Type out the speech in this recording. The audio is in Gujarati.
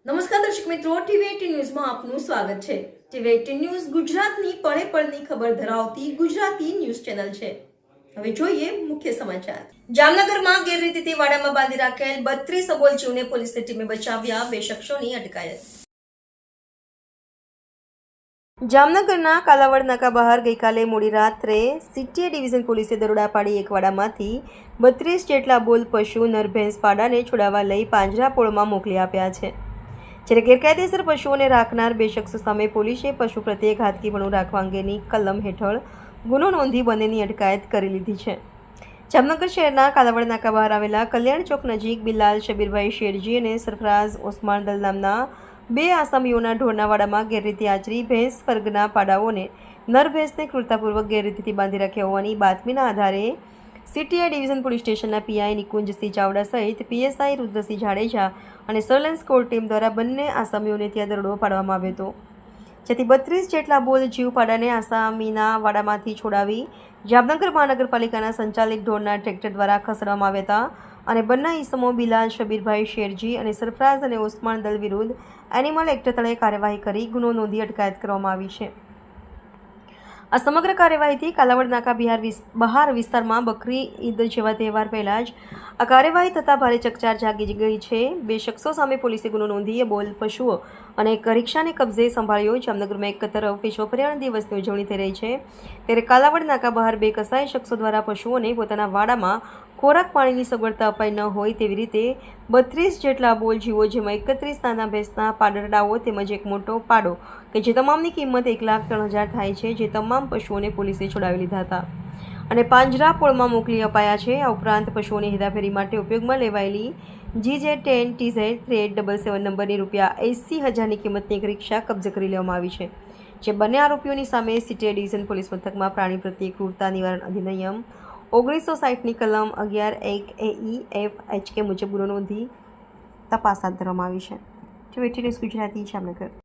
નમસ્કાર દર્શક મિત્રો, ટીવી18 ન્યૂઝમાં આપનું સ્વાગત છે। ટીવી18 ન્યૂઝ ગુજરાતની પળે પળની ખબર ધરાવતી ગુજરાતી ન્યૂઝ ચેનલ છે। હવે જોઈએ મુખ્ય સમાચાર। જામનગરમાં ગેરરીતિથી વાડામાં બાંધી રાખેલ 32 અબોલ જીવને પોલીસની ટીમે બચાવ્યા, 2 શખ્સોની અટકાયત। જામનગરના કાલાવડ નાકા બહાર ગઈકાલે મોડી રાત્રે સિટી ડિવિઝન પોલીસે દરોડા પાડી એક વાડામાંથી 32 જેટલા બોલ પશુ નર ભેંસ પાડાને છોડાવવા લઈ પાંજરાપોળમાં મોકલી આપ્યા છે। જ્યારે ગેરકાયદેસર પશુઓને રાખનાર 2 શખ્સો સામે પોલીસે પશુ પ્રત્યે ઘાતકીપણું રાખવા અંગેની કલમ હેઠળ ગુનો નોંધી બંનેની અટકાયત કરી લીધી છે। જામનગર શહેરના કાલાવડ નાકા બહાર આવેલા કલ્યાણ ચોક નજીક બિલાલ શબીરભાઈ શેરજી અને સરફરાઝ ઓસ્માન દલ નામના 2 આસામીઓના ઢોરના વાડામાં ગેરરીતિ આચરી ભેંસ વર્ગના પાડાઓને નર ભેંસને ક્રૂરતાપૂર્વક ગેરરીતિથી બાંધી રાખ્યા હોવાની બાતમીના આધારે સિટી ડિવિઝન પોલીસ સ્ટેશનના પીઆઈ નિકુંજસિંહ ચાવડા સહિત પીએસઆઈ રુદ્રસિંહ જાડેજા અને સર્વેલન્સ કોર ટીમ દ્વારા બંને આસામીઓને ત્યાં દરોડો પાડવામાં આવ્યો હતો, જેથી 32 જેટલા બોલ જીવ પાડાને આસામીના વાડામાંથી છોડાવી જામનગર મહાનગરપાલિકાના સંચાલિત ઢોરના ટ્રેક્ટર દ્વારા ખસેડવામાં આવ્યા હતા અને બંને ઈસમો બિલાલ શબીરભાઈ શેરજી અને સરફરાઝ અને ઓસ્માન દલ વિરુદ્ધ એનિમલ એક્ટ તળે કાર્યવાહી કરી ગુનો નોંધી અટકાયત કરવામાં આવી છે। આ સમગ્ર કાર્યવાહીથી કાલાવડ નાકા બહાર વિસ્તારમાં બકરી ઈદ જેવા તહેવાર પહેલાં જ આ કાર્યવાહી થતાં ભારે ચકચાર જાગી ગઈ છે। 2 શખ્સો સામે પોલીસે ગુનો નોંધી બોલ પશુઓ અને એક રિક્ષાને કબજે સંભાળ્યો। જામનગરમાં એક તરફ વિશ્વ પર્યાવરણ દિવસની ઉજવણી થઈ રહી છે, ત્યારે કાલાવડ નાકા બહાર 2 કસાઈ શખ્સો દ્વારા પશુઓને પોતાના વાડામાં ખોરાક પાણીની સગવડતા અપાઈ ન હોય તેવી રીતે 32 જેટલા બોલ જીવો, જેમાં 31 નાના ભેંસના પાડરડાઓ તેમજ એક મોટો પાડો કે જે તમામની કિંમત 1,03,000 થાય છે, જે તમામ પશુઓને પોલીસે છોડાવી લીધા હતા અને પાંજરાપોળમાં મોકલી અપાયા છે। આ ઉપરાંત પશુઓની હેરાફેરી માટે ઉપયોગમાં લેવાયેલી GZ10 TZ 3877 નંબરની ₹80,000ની કિંમતની એક રિક્ષા કબજે કરી લેવામાં આવી છે, જે બંને આરોપીઓની સામે સિટી ડિવિઝન પોલીસ મથકમાં પ્રાણી પ્રત્યે ક્રૂરતા નિવારણ અધિનિયમ 1960ની કલમ 11(1) AE F HK મુજબ ગુનો નોંધી તપાસ હાથ ધરવામાં આવી છે। ટીવી18 ન્યૂઝ ગુજરાતી, જામનગર।